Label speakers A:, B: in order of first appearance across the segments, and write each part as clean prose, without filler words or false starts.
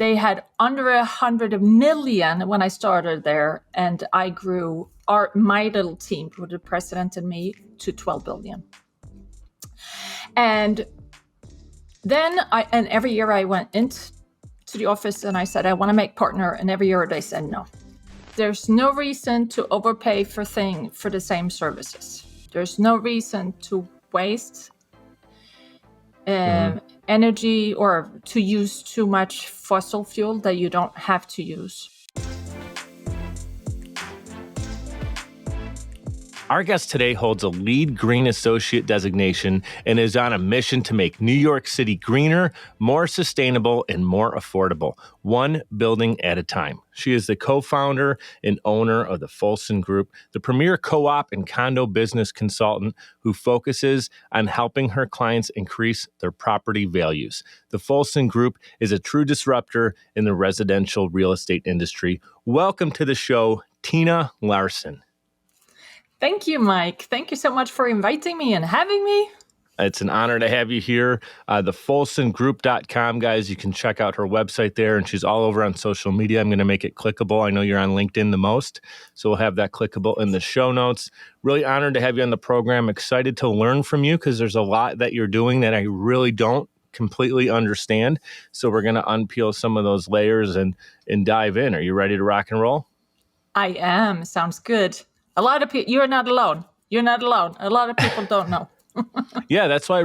A: They had under 100 million when I started there, and I grew my little team with the president and me to 12 billion. And then every year I went into the office and I said, I want to make partner. And every year they said, no, there's no reason to overpay for the same services. There's no reason to waste energy or to use too much fossil fuel that you don't have to use.
B: Our guest today holds a LEED Green Associate designation and is on a mission to make New York City greener, more sustainable, and more affordable, one building at a time. She is the co-founder and owner of the Folson Group, the premier co-op and condo business consultant who focuses on helping her clients increase their property values. The Folson Group is a true disruptor in the residential real estate industry. Welcome to the show, Tina Larsson.
A: Thank you, Mike. Thank you so much for inviting me and having me.
B: It's an honor to have you here. The FolsonGroup.com, guys, you can check out her website there, and she's all over on social media. I'm going to make it clickable. I know you're on LinkedIn the most, so we'll have that clickable in the show notes. Really honored to have you on the program. Excited to learn from you because there's a lot that you're doing that I really don't completely understand. So we're going to unpeel some of those layers and dive in. Are you ready to rock and roll?
A: I am. Sounds good. A lot of people, you're not alone. You're not alone. A lot of people don't know.
B: Yeah, that's why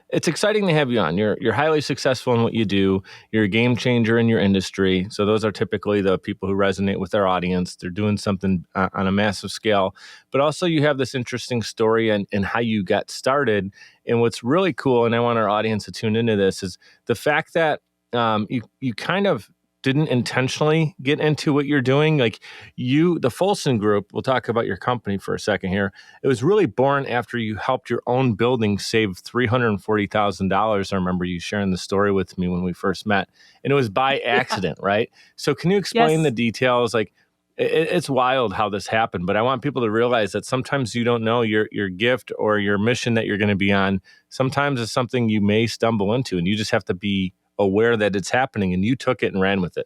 B: it's exciting to have you on. You're highly successful in what you do. You're a game changer in your industry. So those are typically the people who resonate with our audience. They're doing something on a massive scale. But also you have this interesting story and how you got started. And what's really cool, and I want our audience to tune into this, is the fact that you kind of didn't intentionally get into what you're doing. Like the Folson Group, we'll talk about your company for a second here. It was really born after you helped your own building save $340,000. I remember you sharing the story with me when we first met, and it was by accident, right? So can you explain the details? Like it's wild how this happened, but I want people to realize that sometimes you don't know your gift or your mission that you're going to be on. Sometimes it's something you may stumble into, and you just have to be aware that it's happening, and you took it and ran with it.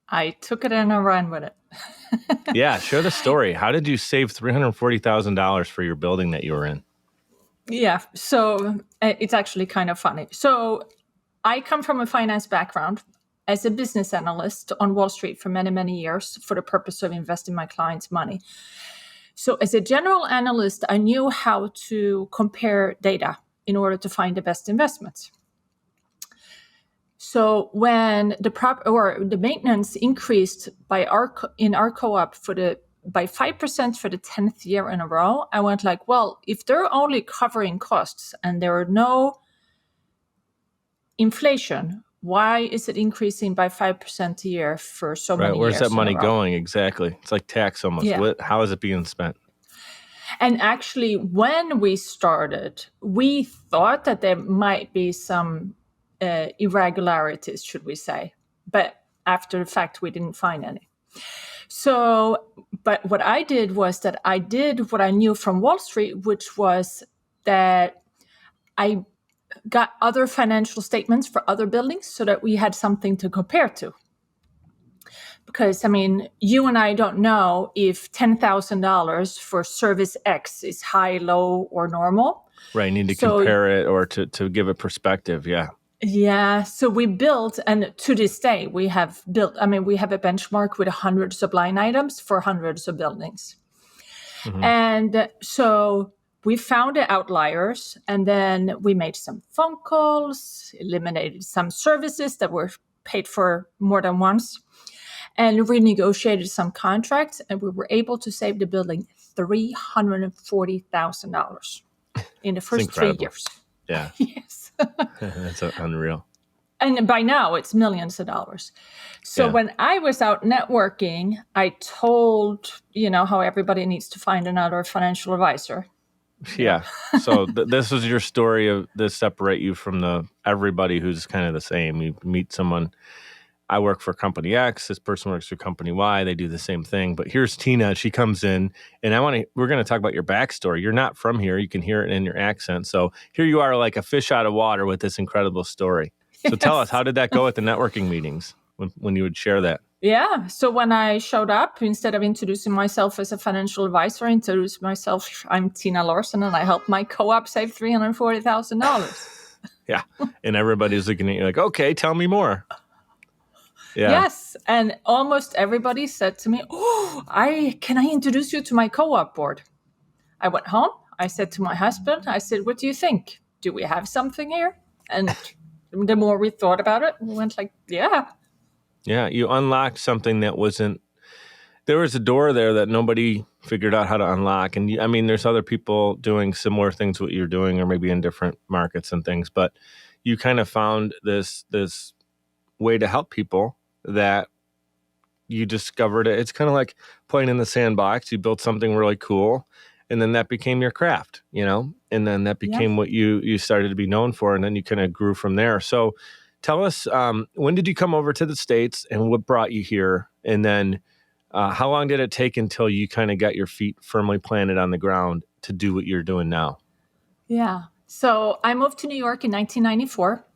A: I took it and I ran with it.
B: Yeah, share the story. How did you save $340,000 for your building that you were in?
A: Yeah, so it's actually kind of funny. So I come from a finance background as a business analyst on Wall Street for many, many years for the purpose of investing my clients' money. So as a general analyst, I knew how to compare data in order to find the best investments. So when the maintenance increased in our co-op by 5% for the 10th year in a row, I went like, well, if they're only covering costs and there are no inflation, why is it increasing by 5% a year for so many years?
B: Where's that money going exactly? It's like tax almost. Yeah. How is it being spent?
A: And actually, when we started, we thought that there might be some irregularities, should we say. But after the fact, we didn't find any. So, but what I did was that I did what I knew from Wall Street, which was that I got other financial statements for other buildings so that we had something to compare to. Because, I mean, you and I don't know if $10,000 for service X is high, low, or normal.
B: Right, you need to compare it or to give it perspective, yeah.
A: Yeah, so we built, and to this day, we have a benchmark with hundreds of line items for hundreds of buildings. Mm-hmm. And so we found the outliers, and then we made some phone calls, eliminated some services that were paid for more than once, and renegotiated some contracts, and we were able to save the building $340,000 in the first 3 years.
B: Yeah.
A: Yes.
B: That's unreal.
A: And by now, it's millions of dollars. So when I was out networking, I told, how everybody needs to find another financial advisor.
B: Yeah. So this was your story of this separate you from everybody who's kind of the same. You meet someone. I work for company X. This person works for company Y. They do the same thing. But here's Tina. She comes in, and we're going to talk about your backstory. You're not from here. You can hear it in your accent. So here you are, like a fish out of water with this incredible story. So tell us, how did that go at the networking meetings when you would share that?
A: Yeah. So when I showed up, instead of introducing myself as a financial advisor, I introduced myself. I'm Tina Larsson, and I helped my co-op save $340,000.
B: Yeah. And everybody's looking at you like, okay, tell me more. Yeah.
A: Yes. And almost everybody said to me, oh, can I introduce you to my co-op board? I went home. I said to my husband, I said, what do you think? Do we have something here? And the more we thought about it, we went like, yeah.
B: Yeah. You unlocked something that wasn't, there was a door there that nobody figured out how to unlock. And there's other people doing similar things to what you're doing, or maybe in different markets and things, but you kind of found this way to help people that you discovered it. It's kind of like playing in the sandbox. You built something really cool, and then that became your craft, and then that became what you started to be known for, and then you kind of grew from there. So tell us, when did you come over to the States, and what brought you here? And then how long did it take until you kind of got your feet firmly planted on the ground to do what you're doing now?
A: Yeah. So I moved to New York in 1994.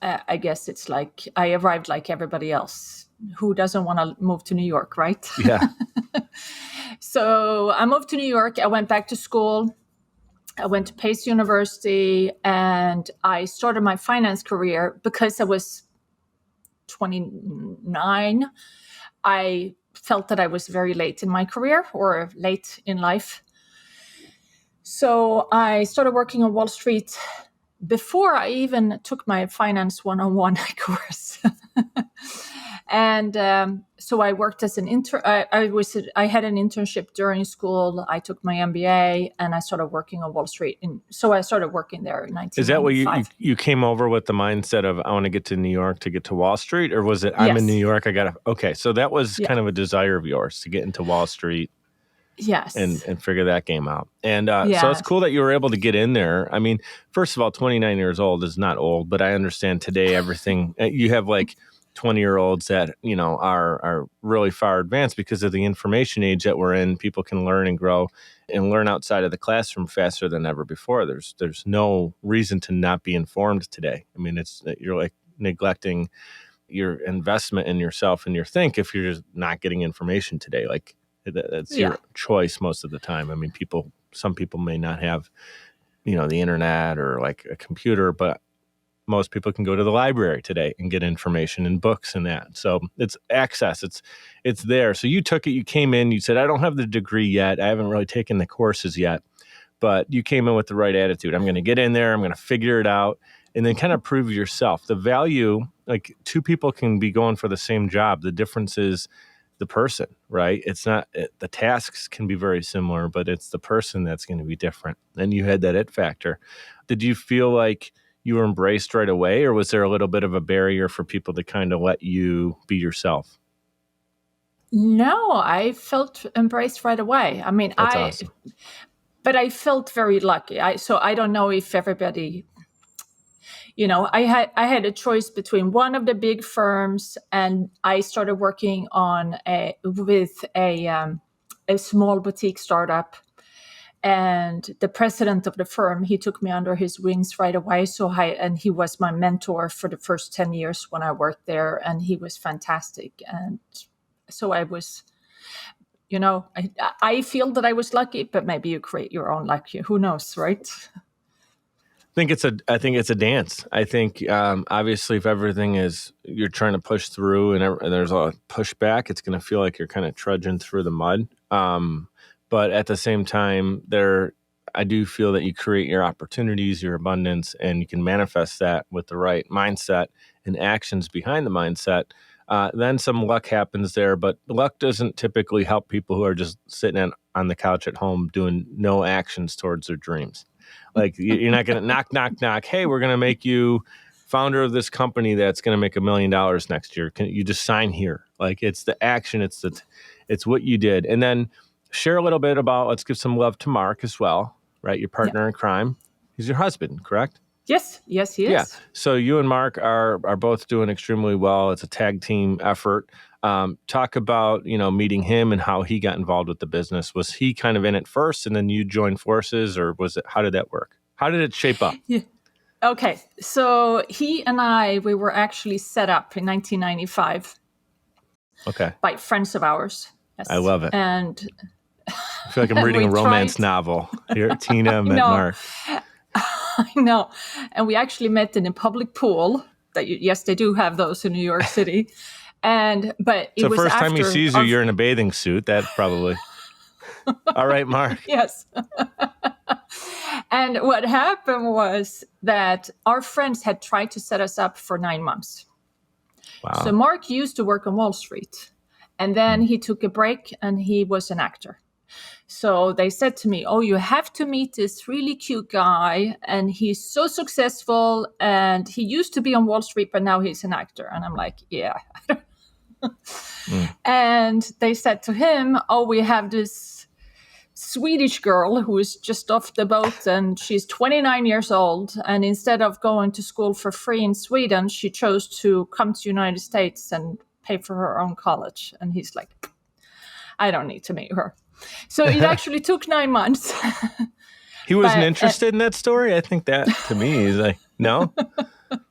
A: I guess it's like I arrived like everybody else. Who doesn't want to move to New York, right?
B: Yeah.
A: So I moved to New York. I went back to school. I went to Pace University, and I started my finance career because I was 29. I felt that I was very late in my career, or late in life. So I started working on Wall Street before I even took my Finance 101 course. And so I worked as an intern. I had an internship during school. I took my MBA, and I started working on Wall Street. So I started working there in 1995.
B: Is that what you came over with, the mindset of, I want to get to New York to get to Wall Street? Or was it, I'm in New York, okay. So that was kind of a desire of yours to get into Wall Street.
A: Yes.
B: And figure that game out. And so it's cool that you were able to get in there. First of all, 29 years old is not old, but I understand today everything. You have like 20-year-olds that, are really far advanced because of the information age that we're in. People can learn and grow and learn outside of the classroom faster than ever before. There's no reason to not be informed today. You're like neglecting your investment in yourself and your think if you're just not getting information today. Like, that's your choice most of the time. Some people may not have, the internet or like a computer, but most people can go to the library today and get information and books and that. So it's access. It's there. So you took it, you came in, you said, I don't have the degree yet. I haven't really taken the courses yet, but you came in with the right attitude. I'm going to get in there. I'm going to figure it out, and then kind of prove yourself. The value, like, two people can be going for the same job. The difference is the person, right? It's not, the tasks can be very similar, but it's the person that's going to be different. And you had that it factor. Did you feel like you were embraced right away, or was there a little bit of a barrier for people to kind of let you be yourself?
A: No, I felt embraced right away.
B: That's awesome.
A: But I felt very lucky. So I don't know if everybody, I had a choice between one of the big firms, and I started working with a small boutique startup. And the president of the firm, he took me under his wings right away. And he was my mentor for the first 10 years when I worked there, and he was fantastic. And so I was, I feel that I was lucky, but maybe you create your own luck. Who knows, right?
B: I think it's a dance. I think obviously if everything is, you're trying to push through and there's a pushback, it's going to feel like you're kind of trudging through the mud. But at the same time, I do feel that you create your opportunities, your abundance, and you can manifest that with the right mindset and actions behind the mindset. Then some luck happens there, but luck doesn't typically help people who are just sitting on the couch at home doing no actions towards their dreams. Like, you're not going to knock. Hey, we're going to make you founder of this company that's going to make $1 million next year. Can you just sign here? Like, it's the action. It's what you did. And then share a little bit about, let's give some love to Mark as well, right? Your partner in crime. He's your husband, correct?
A: Yes, he is.
B: Yeah. So you and Mark are both doing extremely well. It's a tag team effort. Talk about, meeting him and how he got involved with the business. Was he kind of in it first and then you joined forces, or how did that work? How did it shape up?
A: Yeah. Okay, so he and we were actually set up in 1995
B: Okay.
A: by friends of ours. Yes.
B: I love it.
A: And
B: I feel like I'm reading a romance novel. Here, Tina met Mark.
A: I know. And we actually met in a public pool. Yes, they do have those in New York City. But it
B: so
A: was
B: first
A: after
B: time he sees you, you're in a bathing suit. That's probably... All right, Mark.
A: Yes. And what happened was that our friends had tried to set us up for 9 months.
B: Wow.
A: So Mark used to work on Wall Street, and then he took a break and he was an actor. So they said to me, oh, you have to meet this really cute guy, and he's so successful, and he used to be on Wall Street, but now he's an actor. And I'm like, yeah. And they said to him, oh, we have this Swedish girl who is just off the boat, and she's 29 years old. And instead of going to school for free in Sweden, she chose to come to the United States and pay for her own college. And he's like, I don't need to meet her. So it actually took 9 months.
B: He wasn't interested in that story? I think that, to me, is like, no?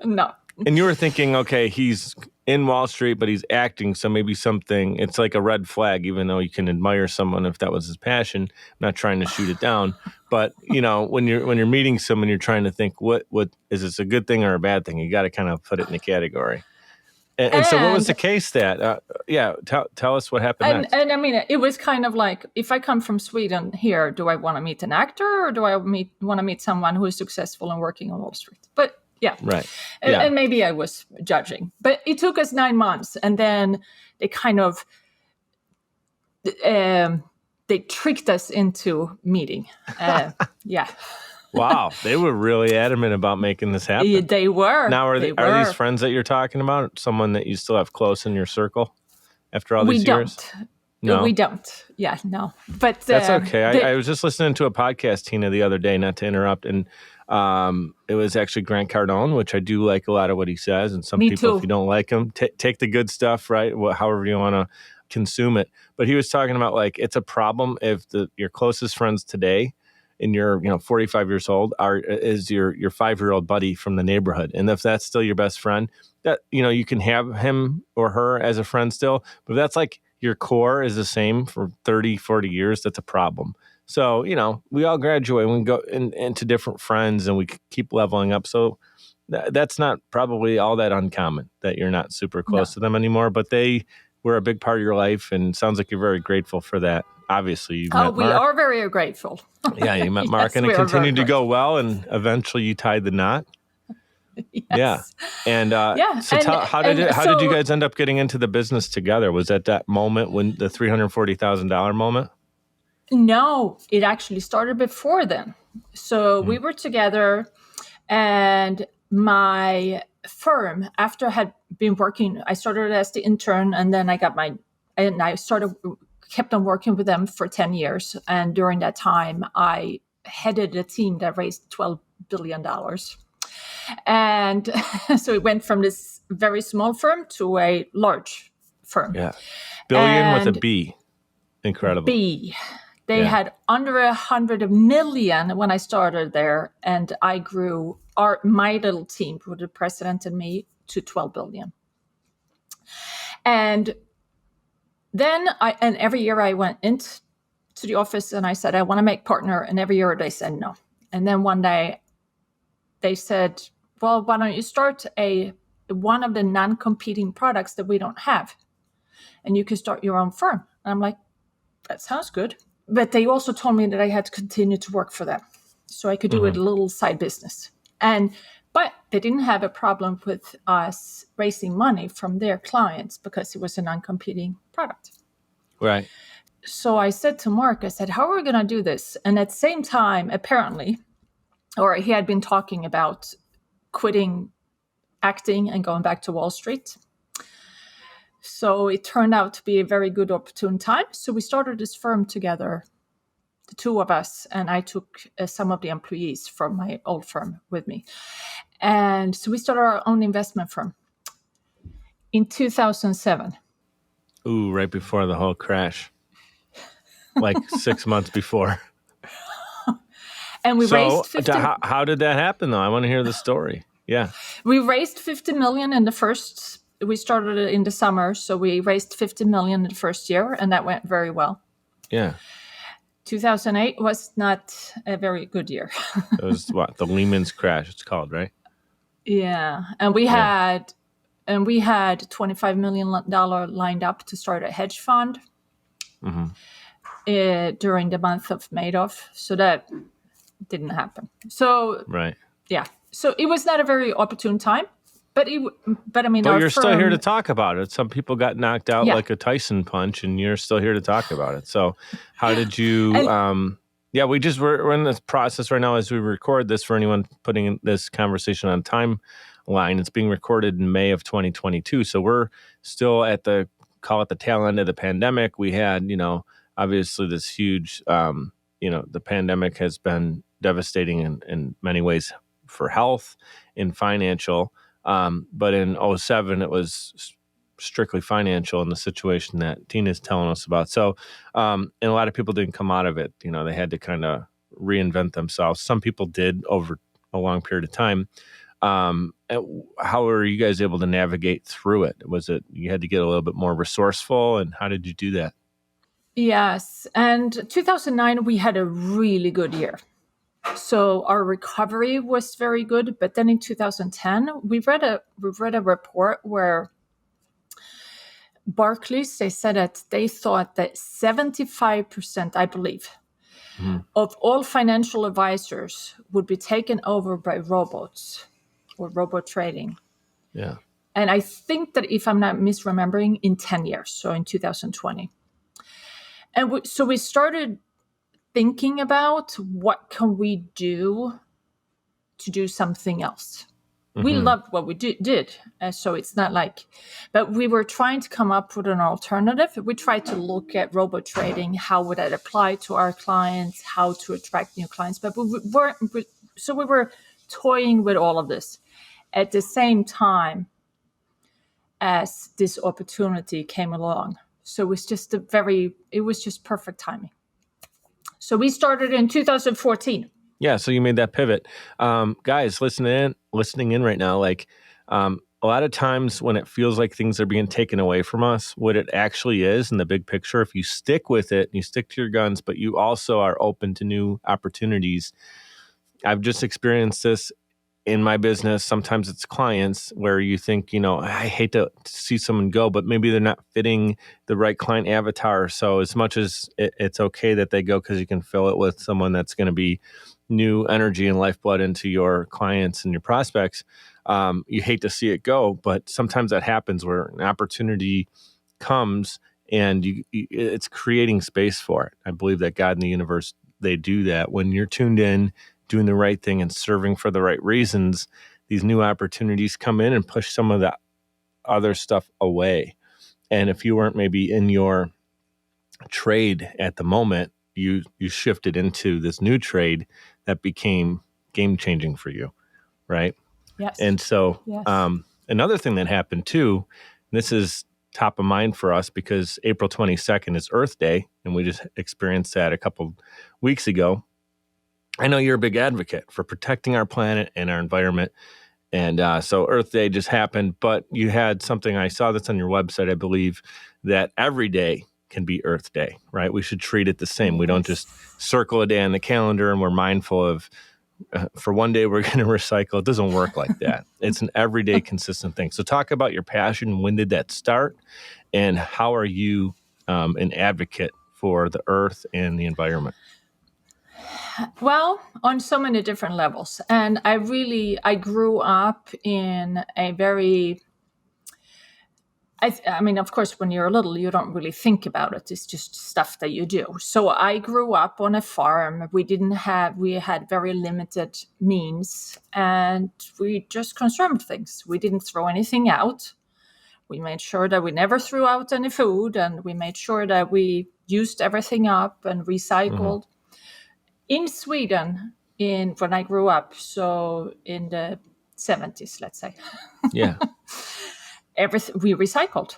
A: No.
B: And you were thinking, okay, he's in Wall Street, but he's acting, so maybe it's like a red flag, even though you can admire someone if that was his passion. I'm not trying to shoot it down. But, when you're meeting someone, you're trying to think, what is this a good thing or a bad thing? You got to kind of put it in a category. And so what was the case that, tell us what happened next.
A: And I mean, it was kind of like, if I come from Sweden here, do I want to meet an actor, or do I want to meet someone who is successful and working on Wall Street? But yeah.
B: Right.
A: And maybe I was judging. But it took us 9 months, and then they kind of, they tricked us into meeting. Yeah.
B: Wow, they were really adamant about making this happen.
A: They were.
B: Now, are these friends that you're talking about someone that you still have close in your circle after all these years?
A: No, we don't. Yeah, no. But
B: that's okay. I was just listening to a podcast, Tina, the other day, not to interrupt, and it was actually Grant Cardone, which I do like a lot of what he says. And some people, if you don't like him, take the good stuff, right? However you want to consume it. But he was talking about, like, it's a problem if your closest friends today, and you're 45 years old, is your 5-year-old buddy from the neighborhood. And if that's still your best friend, that you can have him or her as a friend still. But if that's like your core is the same for 30, 40 years, that's a problem. So, we all graduate and we go into different friends and we keep leveling up. So that's not probably all that uncommon that you're not super close to them anymore, but they were a big part of your life, and it sounds like you're very grateful for that. Obviously, you met Mark.
A: We are very grateful.
B: Yeah, you met Mark, and it continued to go well, and eventually you tied the knot.
A: Yes.
B: Yeah. And so how did you guys end up getting into the business together? Was that moment when the $340,000 moment?
A: No, it actually started before then. So we were together, and my firm, after I had been working, I started as the intern, and then I kept on working with them for 10 years. And during that time, I headed a team that raised $12 billion. And so it went from this very small firm to a large firm.
B: Yeah. Billion with a B. Incredible.
A: B. They had under 100 million when I started there. And I grew my little team, with the president and me, to 12 billion. And then every year I went into the office and I said, I want to make partner. And every year they said no. And then one day they said, well, why don't you start one of the non-competing products that we don't have? And you can start your own firm. And I'm like, that sounds good. But they also told me that I had to continue to work for them, so I could do a little side business. But they didn't have a problem with us raising money from their clients because it was a non-competing product.
B: Right.
A: So I said to Mark, I said, how are we going to do this? And at the same time, apparently, or he had been talking about quitting acting and going back to Wall Street. So it turned out to be a very good opportune time. So we started this firm together, the two of us, and I took some of the employees from my old firm with me. And so we started our own investment firm in 2007.
B: Ooh, right before the whole crash. Like 6 months before.
A: And we raised 50.
B: How did that happen, though? I want to hear the story. Yeah.
A: We raised 50 million in the first. We started it in the summer, so we raised 50 million in the first year, and that went very well.
B: Yeah.
A: 2008 was not a very good year.
B: It was the Lehman's crash. It's called, right?
A: Yeah, and we had $25 million lined up to start a hedge fund during the month of Madoff, so that didn't happen. So
B: right,
A: yeah, so it was not a very opportune time, but I mean,
B: but you're still here to talk about it. Some people got knocked out like a Tyson punch, and you're still here to talk about it. So, how did you? We're in this process right now as we record this. For anyone putting this conversation on timeline, it's being recorded in May of 2022. So we're still at the tail end of the pandemic. We had, obviously this huge, the pandemic has been devastating in many ways for health and financial. But in 2007, it was strictly financial in the situation that Tina's telling us about. So, and a lot of people didn't come out of it. They had to kind of reinvent themselves. Some people did over a long period of time. How were you guys able to navigate through it? Was it you had to get a little bit more resourceful, and how did you do that?
A: Yes, and 2009 we had a really good year. So our recovery was very good, but then in 2010 we read a report where Barclays, they said that they thought that 75%, I believe, of all financial advisors would be taken over by robots or robot trading.
B: Yeah.
A: And I think that if I'm not misremembering, in 10 years, so in 2020. And so we started thinking about what can we do to do something else. We loved what we did, so it's not like, but we were trying to come up with an alternative. We tried to look at robot trading, how would that apply to our clients, how to attract new clients, but we were toying with all of this at the same time as this opportunity came along. So it was just perfect timing. So we started in 2014.
B: Yeah, so you made that pivot. Guys, listening in right now, a lot of times when it feels like things are being taken away from us, what it actually is in the big picture, if you stick with it and you stick to your guns, but you also are open to new opportunities. I've just experienced this in my business. Sometimes it's clients where you think, I hate to see someone go, but maybe they're not fitting the right client avatar. So as much as it's okay that they go because you can fill it with someone that's going to be new energy and lifeblood into your clients and your prospects, you hate to see it go. But sometimes that happens where an opportunity comes and it's creating space for it. I believe that God and the universe, they do that. When you're tuned in, doing the right thing and serving for the right reasons, these new opportunities come in and push some of that other stuff away. And if you weren't maybe in your trade at the moment, you shifted into this new trade that became game-changing for you, right?
A: Yes.
B: And so another thing that happened too, and this is top of mind for us because April 22nd is Earth Day, and we just experienced that a couple weeks ago. I know you're a big advocate for protecting our planet and our environment. And so Earth Day just happened, but you had something, I saw that's on your website, I believe, that every day can be Earth Day, right? We should treat it the same. We don't just circle a day on the calendar and we're mindful of, for one day we're going to recycle. It doesn't work like that. It's an everyday consistent thing. So talk about your passion. When did that start? And how are you an advocate for the earth and the environment?
A: Well, on so many different levels. And I grew up in a very, I mean, of course, when you're little, you don't really think about it. It's just stuff that you do. So I grew up on a farm. We had very limited means, and we just consumed things. We didn't throw anything out. We made sure that we never threw out any food, and we made sure that we used everything up and recycled. In Sweden, when I grew up, so in the 70s, let's say.
B: Yeah.
A: We recycled.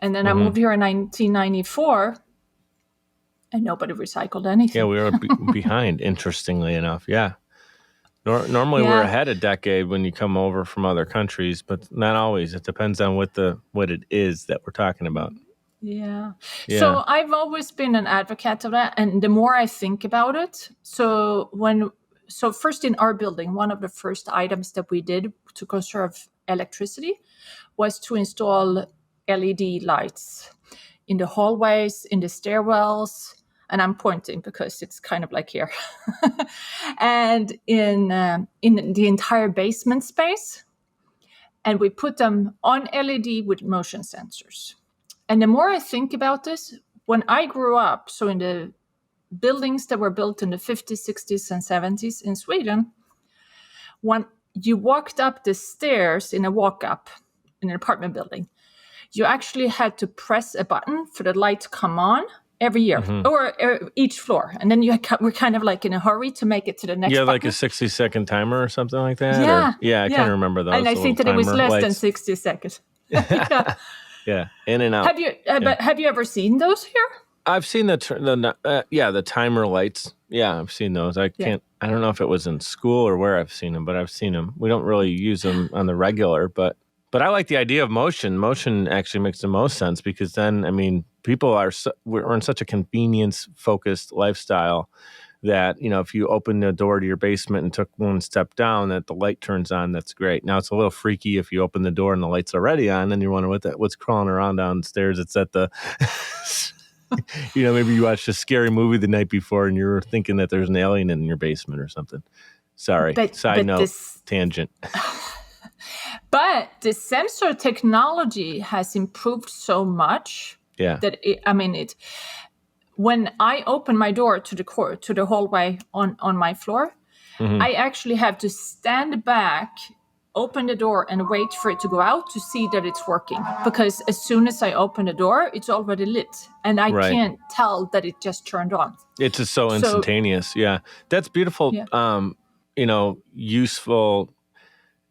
A: And then I moved here in 1994. and nobody recycled anything.
B: Yeah, we were behind, interestingly enough. Yeah. Normally we're ahead a decade when you come over from other countries, but not always. It depends on what it is that we're talking about.
A: Yeah. So I've always been an advocate of that. And the more I think about it, so first in our building, one of the first items that we did to conserve electricity was to install LED lights in the hallways, in the stairwells, and I'm pointing because it's kind of like here, and in the entire basement space. And we put them on LED with motion sensors. And the more I think about this, when I grew up, so in the buildings that were built in the 50s, 60s, and 70s in Sweden, when you walked up the stairs in a walk-up in an apartment building, you actually had to press a button for the light to come on every year, or each floor. And then you were kind of like in a hurry to make it to the next button.
B: Like a 60-second timer or something like that?
A: Yeah.
B: I kind of remember those.
A: And I think that it was less than 60 seconds.
B: Yeah, in and out.
A: Have you ever seen those here?
B: I've seen the timer lights. Yeah, I've seen those. I don't know if it was in school or where I've seen them, but I've seen them. We don't really use them on the regular, but I like the idea of motion. Motion actually makes the most sense because then, I mean, we're in such a convenience-focused lifestyle that, if you open the door to your basement and took one step down, that the light turns on, that's great. Now, it's a little freaky if you open the door and the light's already on, and you're wondering what's crawling around downstairs. It's at the, maybe you watched a scary movie the night before and you're thinking that there's an alien in your basement or something. Sorry, side note, tangent.
A: But the sensor technology has improved so much that when I open my door to the hallway on my floor, I actually have to stand back, open the door, and wait for it to go out to see that it's working. Because as soon as I open the door, it's already lit, and I can't tell that it just turned on.
B: It's just so instantaneous. Yeah, that's beautiful. Yeah. Useful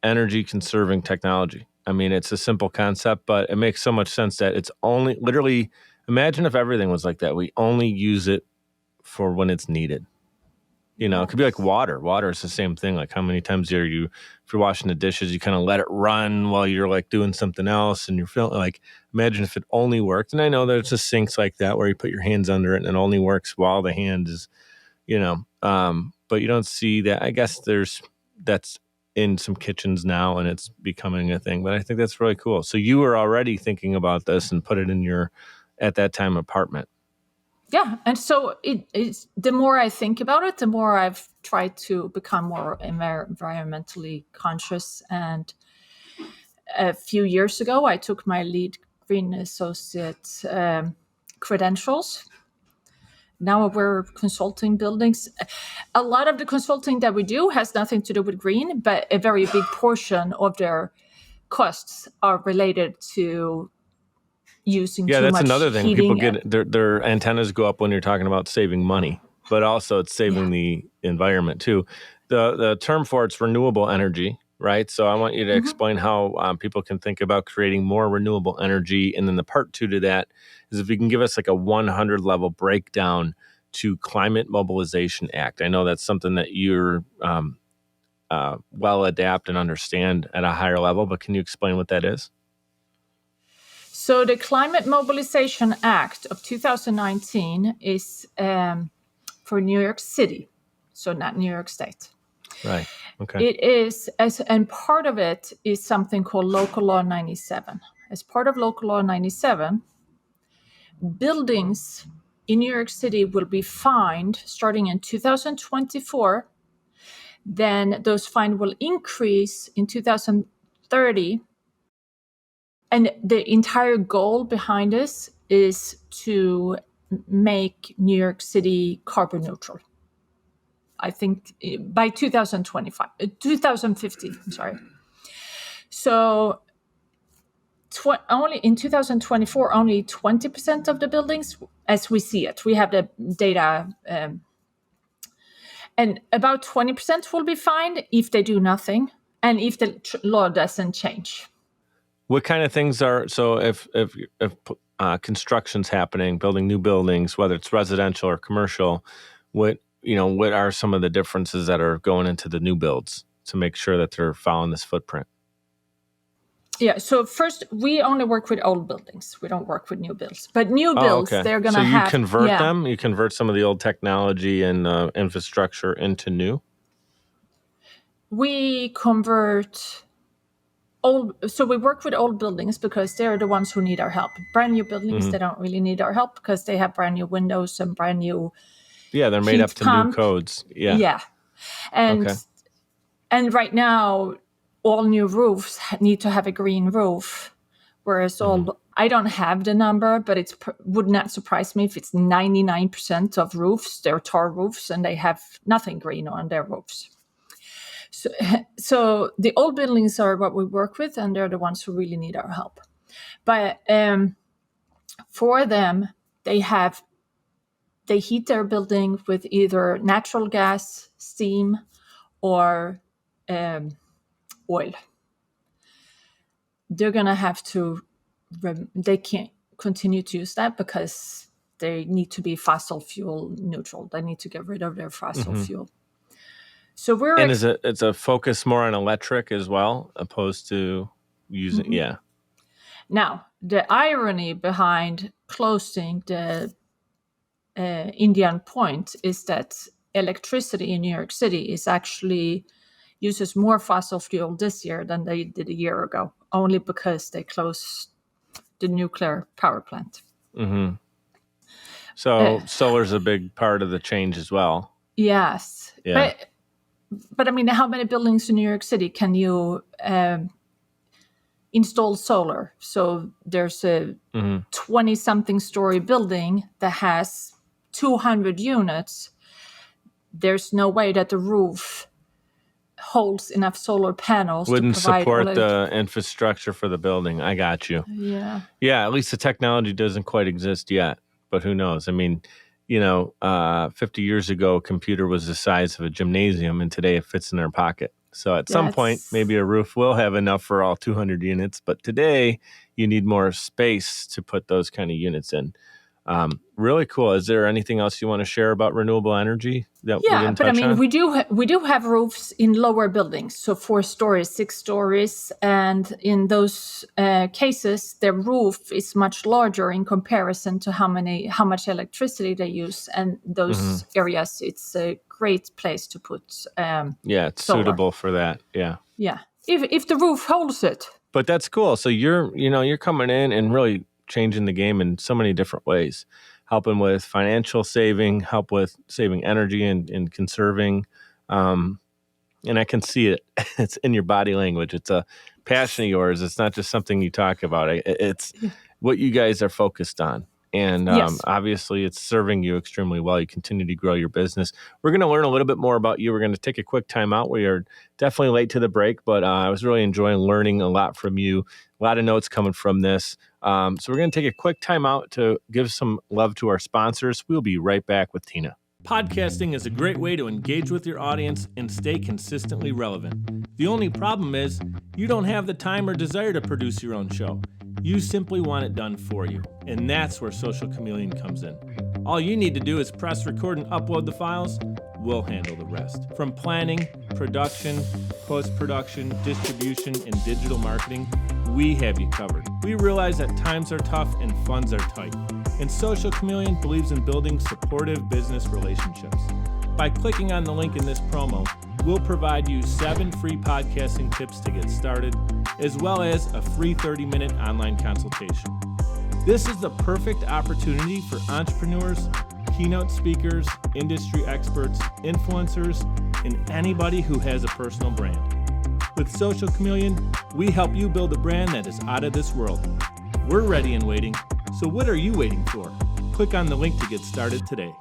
B: energy conserving technology. I mean, it's a simple concept, but it makes so much sense that it's only literally, imagine if everything was like that. We only use it for when it's needed. It could be like water. Water is the same thing. Like how many times if you're washing the dishes, you kind of let it run while you're like doing something else and you're feeling like, imagine if it only worked. And I know there's just sinks like that where you put your hands under it and it only works while the hand is, but you don't see that. I guess that's in some kitchens now and it's becoming a thing, but I think that's really cool. So you were already thinking about this and put it in your, at that time, apartment.
A: Yeah. And so it's the more I think about it, the more I've tried to become more environmentally conscious. And a few years ago, I took my LEED Green Associate credentials. Now we're consulting buildings. A lot of the consulting that we do has nothing to do with green, but a very big portion of their costs are related to using too much heating. Yeah, that's another thing.
B: People get their antennas go up when you're talking about saving money, but also it's saving the environment too. The term for it's renewable energy, right? So I want you to explain how people can think about creating more renewable energy. And then the part 2 to that is if you can give us like a 100 level breakdown to Climate Mobilization Act. I know that's something that you're well adapt and understand at a higher level, but can you explain what that is?
A: So the Climate Mobilization Act of 2019 is for New York City, so not New York State.
B: Right. Okay.
A: It is, and part of it is something called Local Law 97. As part of Local Law 97, buildings in New York City will be fined starting in 2024. Then those fines will increase in 2030. And the entire goal behind this is to make New York City carbon neutral. I think by 2050, I'm sorry. So only in 2024, only 20% of the buildings, as we see it, we have the data, and about 20% will be fined if they do nothing and if the law doesn't change.
B: What kind of things are, so if construction's happening, building new buildings, whether it's residential or commercial, what are some of the differences that are going into the new builds to make sure that they're following this footprint?
A: Yeah, so first, we only work with old buildings. We don't work with new builds. But new builds, they're going to have...
B: So you convert them? You convert some of the old technology and infrastructure into new?
A: We convert old... So we work with old buildings because they're the ones who need our help. Brand new buildings, they don't really need our help because they have brand new windows and brand new...
B: Yeah, they're made up to new codes. Yeah.
A: And right now, all new roofs need to have a green roof, whereas I don't have the number, but it would not surprise me if it's 99% of roofs, they're tar roofs, and they have nothing green on their roofs. So the old buildings are what we work with, and they're the ones who really need our help. But for them, they heat their building with either natural gas, steam, or oil. They're going to have to, they can't continue to use that because they need to be fossil fuel neutral. They need to get rid of their fossil fuel. So it's
B: a focus more on electric as well, opposed to using,
A: Now, the irony behind closing the Indian Point is that electricity in New York City is actually uses more fossil fuel this year than they did a year ago, only because they closed the nuclear power plant.
B: So solar's a big part of the change as well.
A: Yes. Yeah. But I mean, how many buildings in New York City can you install solar? So there's a 20-something story building that has 200 units. There's no way that the roof holds enough solar panels
B: wouldn't
A: to provide
B: support the infrastructure for the building. I got you. Yeah, at least the technology doesn't quite exist yet, but who knows? I mean, 50 years ago, a computer was the size of a gymnasium, and today it fits in their pocket. So at some point, maybe a roof will have enough for all 200 units, but today you need more space to put those kind of units in. Really cool. Is there anything else you want to share about renewable energy that we didn't touch on?
A: we do have roofs in lower buildings, so 4 stories, 6 stories, and in those cases, the roof is much larger in comparison to how much electricity they use, and those areas, it's a great place to put.
B: It's
A: solar.
B: Suitable for that. Yeah.
A: If the roof holds it.
B: But that's cool. So you're coming in and really changing the game in so many different ways, helping with financial saving, help with saving energy and conserving. And I can see it. It's in your body language. It's a passion of yours. It's not just something you talk about. It's what you guys are focused on. And obviously, it's serving you extremely well. You continue to grow your business. We're going to learn a little bit more about you. We're going to take a quick time out. We are definitely late to the break, but I was really enjoying learning a lot from you. A lot of notes coming from this. So we're going to take a quick time out to give some love to our sponsors. We'll be right back with Tina. Podcasting is a great way to engage with your audience and stay consistently relevant. The only problem is you don't have the time or desire to produce your own show. You simply want it done for you, and that's where Social Chameleon comes in. All you need to do is press record and upload the files. We'll handle the rest. From planning, production, post-production, distribution, and digital marketing, we have you covered. We realize that times are tough and funds are tight, and Social Chameleon believes in building supportive business relationships. By clicking on the link in this promo, we'll provide you 7 free podcasting tips to get started, as well as a free 30-minute online consultation. This is the perfect opportunity for entrepreneurs, keynote speakers, industry experts, influencers, and anybody who has a personal brand. With Social Chameleon, we help you build a brand that is out of this world. We're ready and waiting, so what are you waiting for? Click on the link to get started today.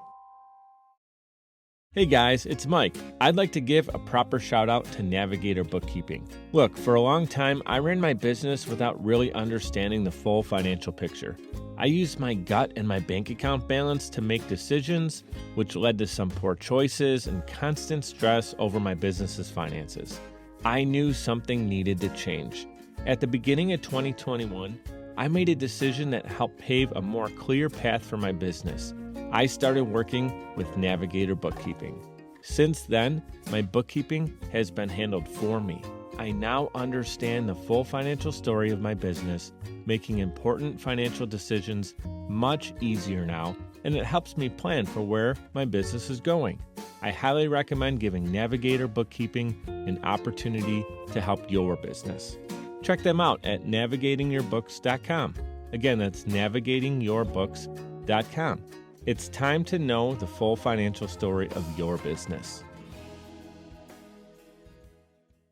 B: Hey guys, it's Mike. I'd like to give a proper shout out to Navigator Bookkeeping. Look, for a long time, I ran my business without really understanding the full financial picture. I used my gut and my bank account balance to make decisions, which led to some poor choices and constant stress over my business's finances. I knew something needed to change. At the beginning of 2021, I made a decision that helped pave a more clear path for my business. I started working with Navigator Bookkeeping. Since then, my bookkeeping has been handled for me. I now understand the full financial story of my business, making important financial decisions much easier now, and it helps me plan for where my business is going. I highly recommend giving Navigator Bookkeeping an opportunity to help your business. Check them out at navigatingyourbooks.com. Again, that's navigatingyourbooks.com. It's time to know the full financial story of your business.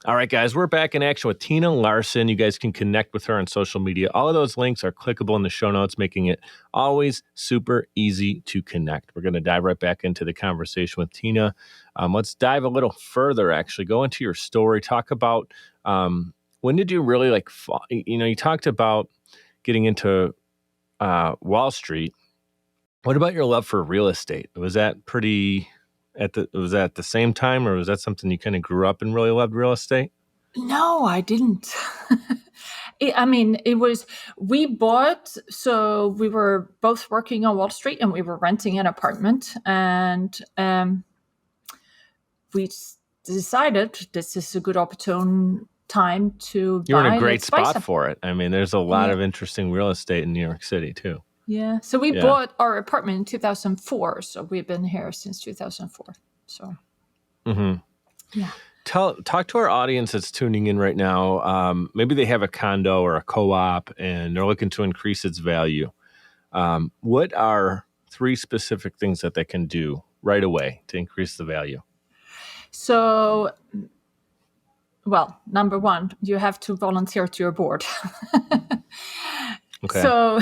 B: All right, guys, we're back in action with Tina Larsson. You guys can connect with her on social media. All of those links are clickable in the show notes, making it always super easy to connect. We're going to dive right back into the conversation with Tina. Let's dive a little further, actually. Go into your story. Talk about when did you really you talked about getting into Wall Street. What about your love for real estate? Was that was that at the same time, or was that something you kind of grew up and really loved real estate?
A: No, I didn't. We bought, so we were both working on Wall Street and we were renting an apartment, and we decided this is a good opportune time to
B: You're
A: buy.
B: in a great spot for it. I mean, there's a lot of interesting real estate in New York City too.
A: Yeah. So we bought our apartment in 2004. So we've been here since 2004. So, yeah.
B: Talk to our audience that's tuning in right now. Maybe they have a condo or a co-op and they're looking to increase its value. What are 3 specific things that they can do right away to increase the value?
A: So, well, number 1, you have to volunteer to your board.
B: Okay.
A: So,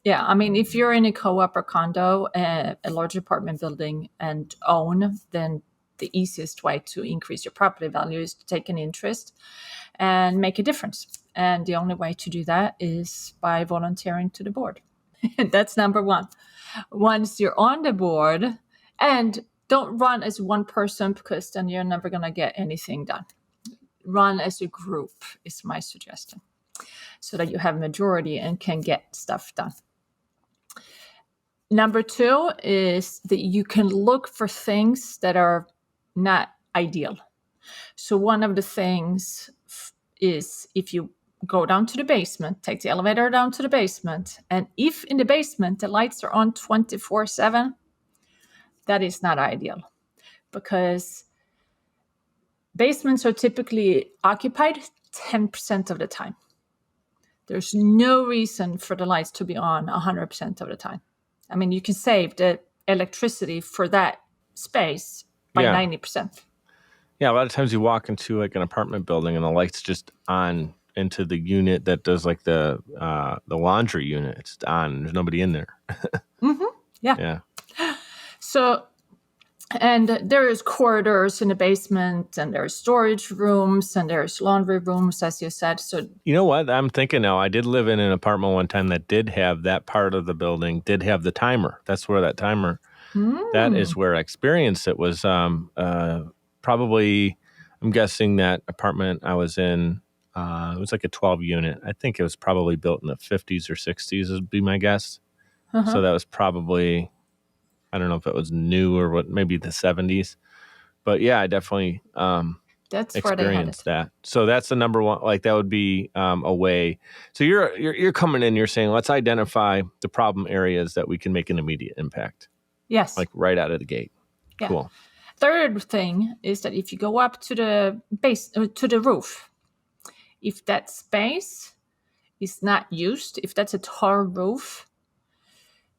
A: yeah, I mean, if you're in a co-op or condo, a large apartment building and own, then the easiest way to increase your property value is to take an interest and make a difference. And the only way to do that is by volunteering to the board. That's number 1. Once you're on the board, and don't run as one person because then you're never going to get anything done. Run as a group is my suggestion, so that you have majority and can get stuff done. Number 2 is that you can look for things that are not ideal. So one of the things is if you go down to the basement, take the elevator down to the basement, and if in the basement the lights are on 24/7, that is not ideal, because basements are typically occupied 10% of the time. There's no reason for the lights to be on 100% of the time. I mean, you can save the electricity for that space by 90%.
B: Yeah, a lot of times you walk into like an apartment building and the light's just on into the unit that does like the laundry unit. It's on. There's nobody in there.
A: Yeah. So, and there is corridors in the basement, and there's storage rooms, and there's laundry rooms, as you said. So,
B: you know what? I'm thinking now, I did live in an apartment one time that did have that part of the building, did have the timer. That's where that timer, that is where I experienced it. Was probably, I'm guessing that apartment I was in, it was like a 12 unit. I think it was probably built in the 50s or 60s would be my guess. So that was probably, I don't know if it was new or what, maybe the 70s. But yeah, I definitely
A: that's
B: experienced that. So that's the number 1. Like that would be a way. So you're coming in, you're saying, let's identify the problem areas that we can make an immediate impact.
A: Yes.
B: Like right out of the gate. Yeah. Cool.
A: Third thing is that if you go up to the base, to the roof, if that space is not used, if that's a tar roof,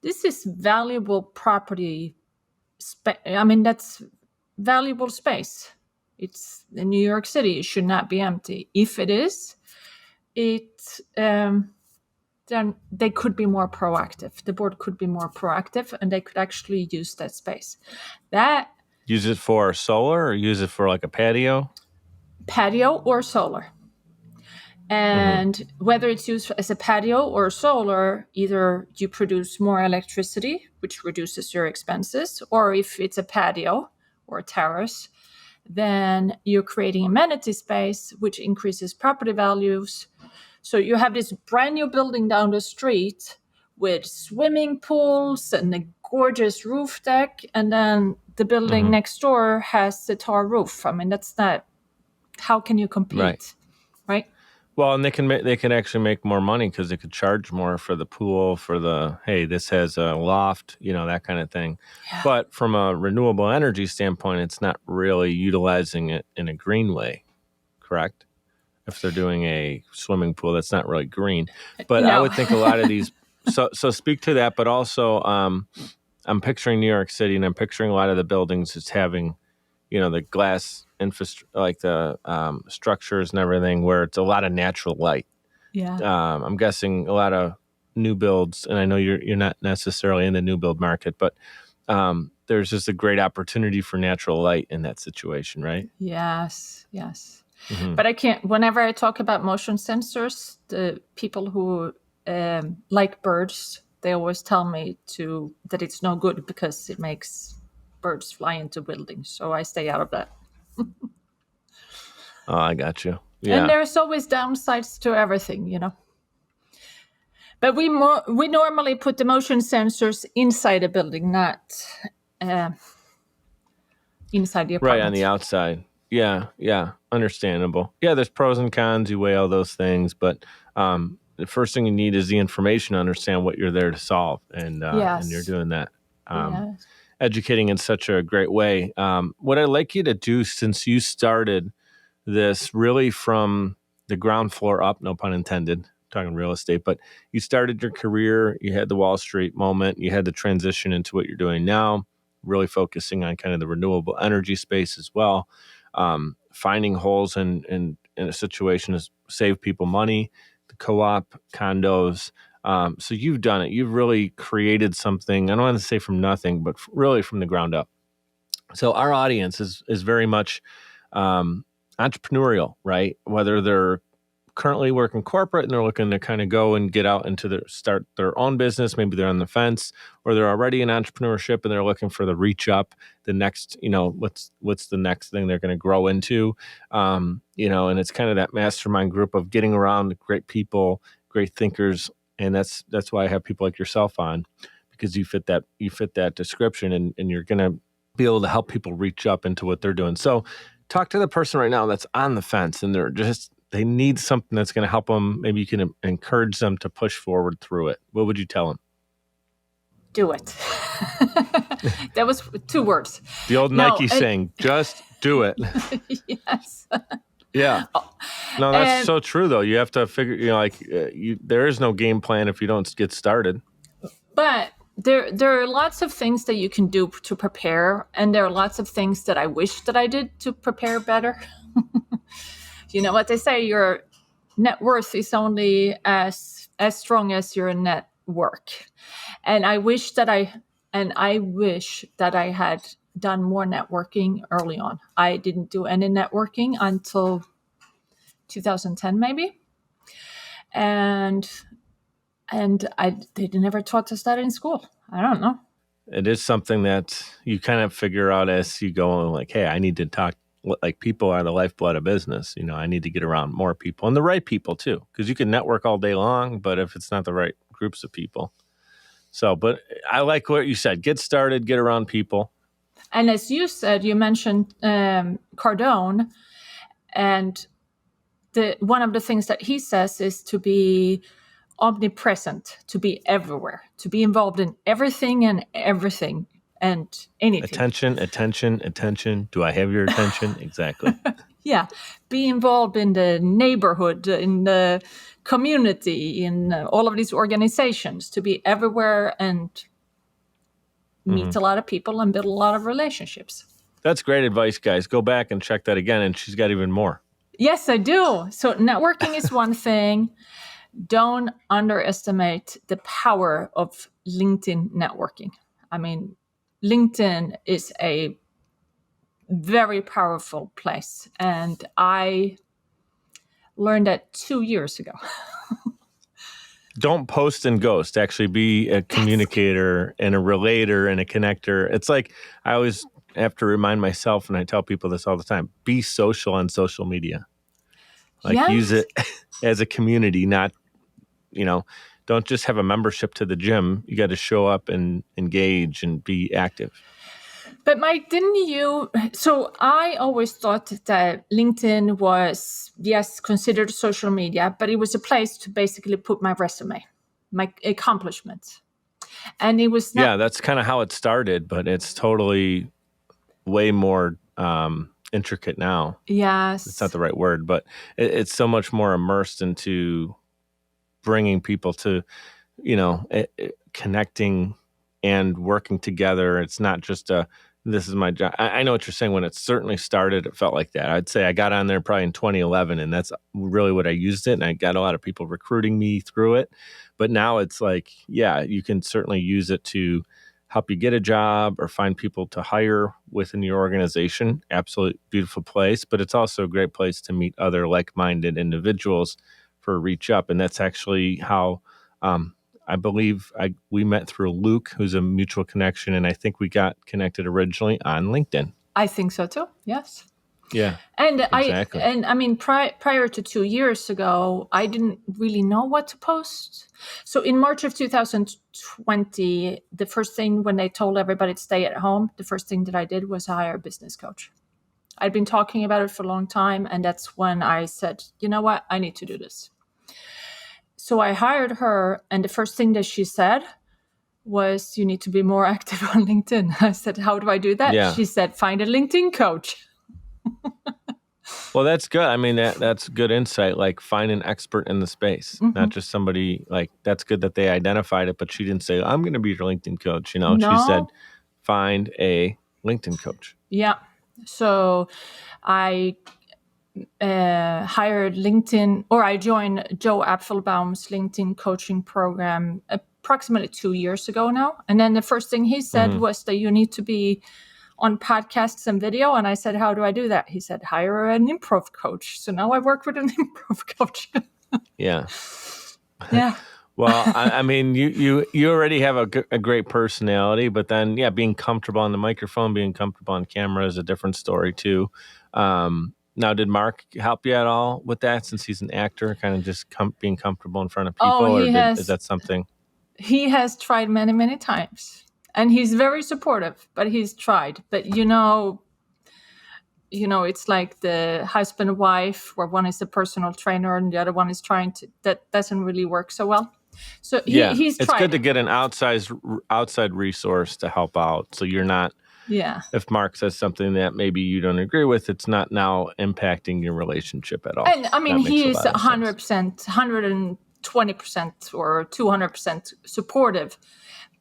A: this is valuable property. That's valuable space. It's in New York City. It should not be empty. If it is, then they could be more proactive. The board could be more proactive, and they could actually use that space.
B: Use it for solar, or use it for like a patio?
A: Patio or solar. And whether it's used as a patio or solar, either you produce more electricity, which reduces your expenses, or if it's a patio or a terrace, then you're creating amenity space, which increases property values. So you have this brand new building down the street with swimming pools and a gorgeous roof deck, and then the building next door has the tar roof. I mean, that's not, how can you compete, right?
B: Well, and they can actually make more money because they could charge more for the pool, for the, hey, this has a loft, that kind of thing.
A: Yeah.
B: But from a renewable energy standpoint, it's not really utilizing it in a green way, correct? If they're doing a swimming pool, that's not really green. But
A: No.
B: I would think a lot of these. So speak to that. But also, I'm picturing New York City, and I'm picturing a lot of the buildings as having, the glass infrastructure, like the structures and everything, where it's a lot of natural light.
A: Yeah.
B: I'm guessing a lot of new builds, and I know you're not necessarily in the new build market, but there's just a great opportunity for natural light in that situation, right?
A: Yes. But I can't, whenever I talk about motion sensors, the people who like birds, they always tell me that it's no good because it makes birds fly into buildings. So I stay out of that.
B: Oh, I got you. Yeah.
A: And there's always downsides to everything, But we normally put the motion sensors inside a building, not inside the apartment.
B: Right, on the outside. Yeah, understandable. Yeah, there's pros and cons. You weigh all those things, but the first thing you need is the information to understand what you're there to solve, and you're doing that.
A: Yes.
B: Educating in such a great way. What I'd like you to do, since you started this really from the ground floor up, no pun intended, talking real estate, but you started your career, you had the Wall Street moment, you had the transition into what you're doing now, really focusing on kind of the renewable energy space as well, finding holes in a situation to save people money, the co-op, condos. So you've done it. You've really created something, I don't want to say from nothing, but really from the ground up. So our audience is very much entrepreneurial, right? Whether they're currently working corporate and they're looking to kind of go and get out into start their own business. Maybe they're on the fence, or they're already in entrepreneurship and they're looking for the reach up, the next, what's the next thing they're going to grow into, and it's kind of that mastermind group of getting around great people, great thinkers. And that's why I have people like yourself on, because you fit that description, and you're going to be able to help people reach up into what they're doing. So talk to the person right now that's on the fence and they need something that's going to help them. Maybe you can encourage them to push forward through it. What would you tell them?
A: Do it. That was 2 words.
B: The old Nike saying, just do it.
A: Yes.
B: Yeah. No, that's so true, though. You have to figure, there is no game plan if you don't get started.
A: But there are lots of things that you can do to prepare, and there are lots of things that I wish that I did to prepare better. You know what they say, your net worth is only as strong as your network. And I wish that I had done more networking early on. I didn't do any networking until 2010 maybe. And they never taught us that in school. I don't know.
B: It is something that you kind of figure out as you go, like, hey, I need to talk, like, people are the lifeblood of business. I need to get around more people, and the right people too, because you can network all day long, but if it's not the right groups of people. So, but I like what you said, get started, get around people.
A: And as you said, you mentioned Cardone, and one of the things that he says is to be omnipresent, to be everywhere, to be involved in everything and anything. Attention.
B: Do I have your attention? Exactly.
A: Yeah. Be involved in the neighborhood, in the community, in all of these organizations, to be everywhere and meet a lot of people and build a lot of relationships.
B: That's great advice, guys. Go back and check that again. And she's got even more.
A: Yes, I do. So networking is one thing. Don't underestimate the power of LinkedIn networking. I mean, LinkedIn is a very powerful place. And I learned that 2 years ago.
B: Don't post and ghost. Actually be a communicator and a relator and a connector. It's like, I always have to remind myself, and I tell people this all the time, be social on social media. Like use it as a community, not, don't just have a membership to the gym. You got to show up and engage and be active.
A: But Mike, didn't you? So I always thought that LinkedIn was, yes, considered social media, but it was a place to basically put my resume, my accomplishments. And it was not.
B: Yeah, that's kind of how it started, but it's totally way more intricate now.
A: Yes.
B: It's not the right word, but it's so much more immersed into bringing people to, connecting and working together. It's not just this is my job. I know what you're saying. When it certainly started, it felt like that. I'd say I got on there probably in 2011, and that's really what I used it. And I got a lot of people recruiting me through it. But now it's like, yeah, you can certainly use it to help you get a job or find people to hire within your organization. Absolute beautiful place. But it's also a great place to meet other like-minded individuals for Reach Up. And that's actually how I believe we met through Luke, who's a mutual connection, and I think we got connected originally on LinkedIn.
A: I think so too. Yes.
B: Yeah.
A: And
B: exactly.
A: I mean, prior to 2 years ago, I didn't really know what to post. So in March of 2020, the first thing when they told everybody to stay at home, the first thing that I did was hire a business coach. I'd been talking about it for a long time, and that's when I said, you know what, I need to do this. So I hired her, and the first thing that she said was, you need to be more active on LinkedIn. I said, how do I do that?
B: Yeah.
A: She said, find a LinkedIn coach.
B: Well, that's good. I mean, that's good insight. Like, find an expert in the space, not just somebody. Like, that's good that they identified it, but she didn't say, I'm going to be your LinkedIn coach.
A: No.
B: She said, find a LinkedIn coach.
A: Yeah. So I hired LinkedIn, or I joined Joe Apfelbaum's LinkedIn coaching program approximately 2 years ago now. And then the first thing he said was that you need to be on podcasts and video. And I said, how do I do that? He said, hire an improv coach. So now I work with an improv coach.
B: Yeah.
A: Yeah.
B: Well, I mean, you already have a great personality, but then, yeah, being comfortable on the microphone, being comfortable on camera is a different story too. Now, did Mark help you at all with that, since he's an actor, kind of just being comfortable in front of people? Is that something?
A: He has tried many, many times, and he's very supportive, but he's tried. But, it's like the husband and wife, where one is a personal trainer and the other one is that doesn't really work so well. So he's tried.
B: It's good to get an outside resource to help out, so you're not.
A: Yeah.
B: If Mark says something that maybe you don't agree with, it's not now impacting your relationship at all.
A: And I mean, he is 100%, 120% or 200% supportive.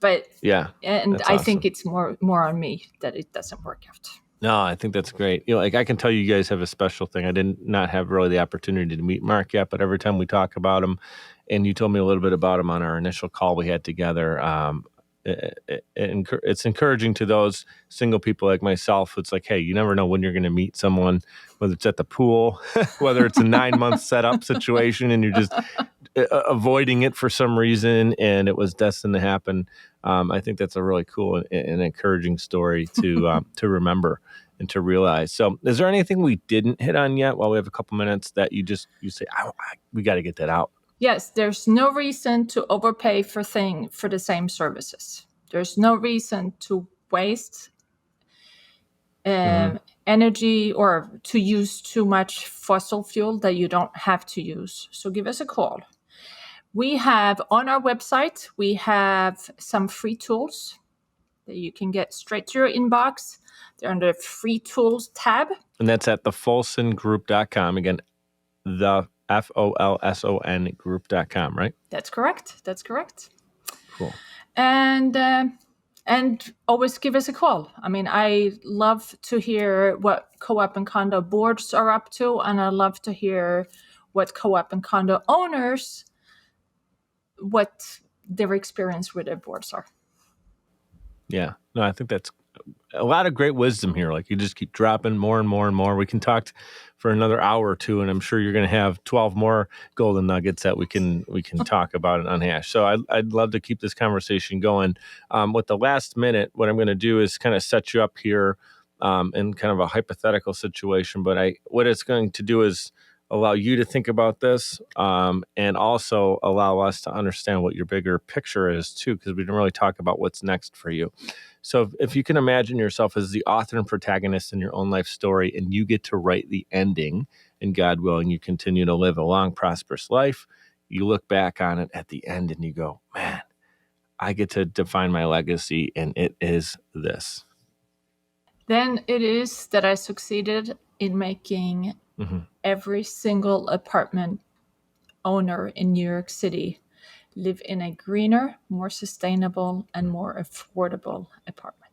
A: But
B: yeah,
A: and I think it's more on me that it doesn't work out.
B: No, I think that's great. Like, I can tell you guys have a special thing. I did not have really the opportunity to meet Mark yet, but every time we talk about him, and you told me a little bit about him on our initial call we had together, it's encouraging to those single people like myself. It's like, hey, you never know when you're going to meet someone, whether it's at the pool, whether it's a 9-month setup situation and you're just avoiding it for some reason and it was destined to happen. I think that's a really cool and encouraging story to remember and to realize. So is there anything we didn't hit on yet while we have a couple minutes that you say, we got to get that out?
A: Yes, there's no reason to overpay for the same services. There's no reason to waste energy or to use too much fossil fuel that you don't have to use. So give us a call. We have on our website, we have some free tools that you can get straight to your inbox. They're under the free tools tab.
B: And that's at thefolsongroup.com. Again, the FOLSON group.com, right?
A: That's correct.
B: Cool.
A: And always give us a call. I mean, I love to hear what co-op and condo boards are up to, and I love to hear what co-op and condo owners, what their experience with their boards are.
B: Yeah. No, I think that's a lot of great wisdom here. Like, you just keep dropping more and more and more. We can talk for another hour or two, and I'm sure you're going to have 12 more golden nuggets that we can talk about and unhash. So I'd love to keep this conversation going. With the last minute, what I'm going to do is kind of set you up here in kind of a hypothetical situation. But what it's going to do is allow you to think about this, and also allow us to understand what your bigger picture is too, because we didn't really talk about what's next for you. So if you can imagine yourself as the author and protagonist in your own life story, and you get to write the ending, and God willing, you continue to live a long, prosperous life, you look back on it at the end and you go, man, I get to define my legacy, and it is this.
A: Then it is that I succeeded in making every single apartment owner in New York City live in a greener, more sustainable, and more affordable apartment.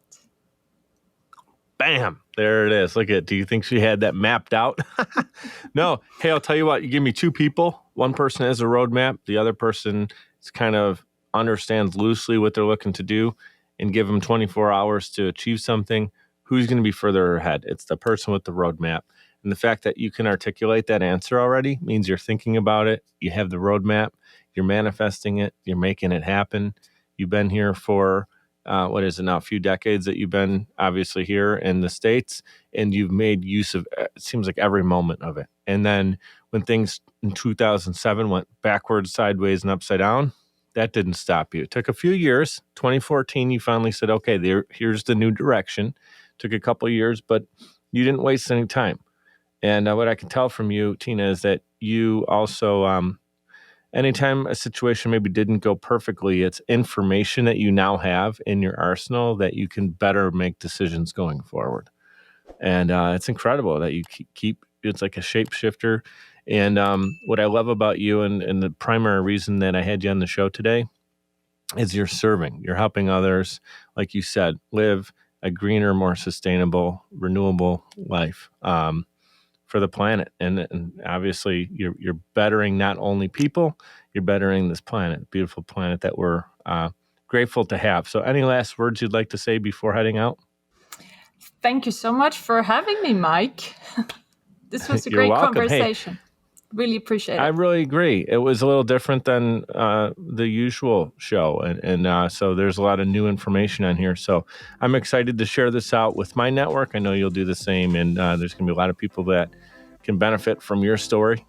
B: Bam, there it is. Look at it. Do you think she had that mapped out? No. Hey, I'll tell you what, you give me two people. One person has a roadmap. The other person is kind of understands loosely what they're looking to do, and give them 24 hours to achieve something. Who's going to be further ahead? It's the person with the roadmap. And the fact that you can articulate that answer already means you're thinking about it. You have the roadmap. You're manifesting it. You're making it happen. You've been here for what is it now, a few decades that you've been obviously here in the States, and you've made use of, it seems like, every moment of it. And then when things in 2007 went backwards, sideways, and upside down, that didn't stop you. It took a few years. 2014, you finally said, okay, here's the new direction. Took a couple of years, but you didn't waste any time. And what I can tell from you, Tina, is that you also, anytime a situation maybe didn't go perfectly, it's information that you now have in your arsenal that you can better make decisions going forward. And it's incredible that you keep it's like a shapeshifter. And what I love about you, and the primary reason that I had you on the show today, is you're serving. You're helping others, like you said, live a greener, more sustainable, renewable life for the planet. And obviously, you're bettering not only people, you're bettering this planet, beautiful planet that we're grateful to have. So any last words you'd like to say before heading out?
A: Thank you so much for having me, Mike. This was a
B: You're
A: great
B: welcome.
A: conversation. Hey, really appreciate it.
B: I really agree. It was a little different than the usual show. And so there's a lot of new information on here. So I'm excited to share this out with my network. I know you'll do the same. And there's going to be a lot of people that can benefit from your story.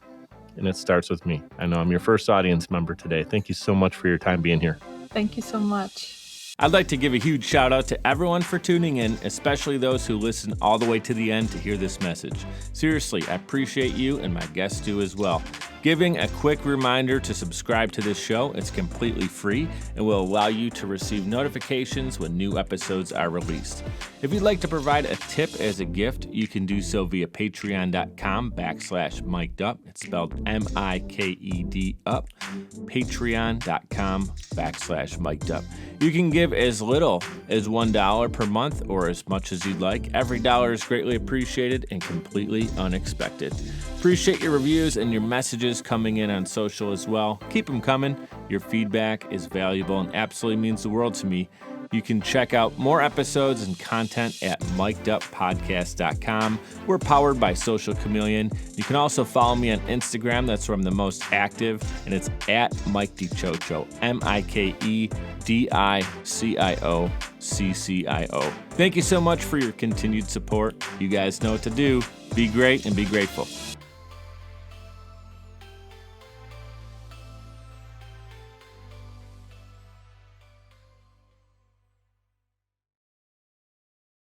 B: And it starts with me. I know I'm your first audience member today. Thank you so much for your time being here.
A: Thank you so much.
B: I'd like to give a huge shout out to everyone for tuning in, especially those who listen all the way to the end to hear this message. Seriously, I appreciate you, and my guests do as well. Giving a quick reminder to subscribe to this show. It's completely free and will allow you to receive notifications when new episodes are released. If you'd like to provide a tip as a gift, you can do so via patreon.com/MikeDup. It's spelled MIKED up. Patreon.com/MikeDup. You can give as little as $1 per month or as much as you'd like. Every dollar is greatly appreciated and completely unexpected. Appreciate your reviews and your messages coming in on social as well. Keep them coming. Your feedback is valuable and absolutely means the world to me. You can check out more episodes and content at mikeduppodcast.com. We're powered by Social Chameleon. You can also follow me on Instagram. That's where I'm the most active, and it's at Mike DiCioccio, MIKEDICIOCCIO. Thank you so much for your continued support. You guys know what to do. Be great and be grateful.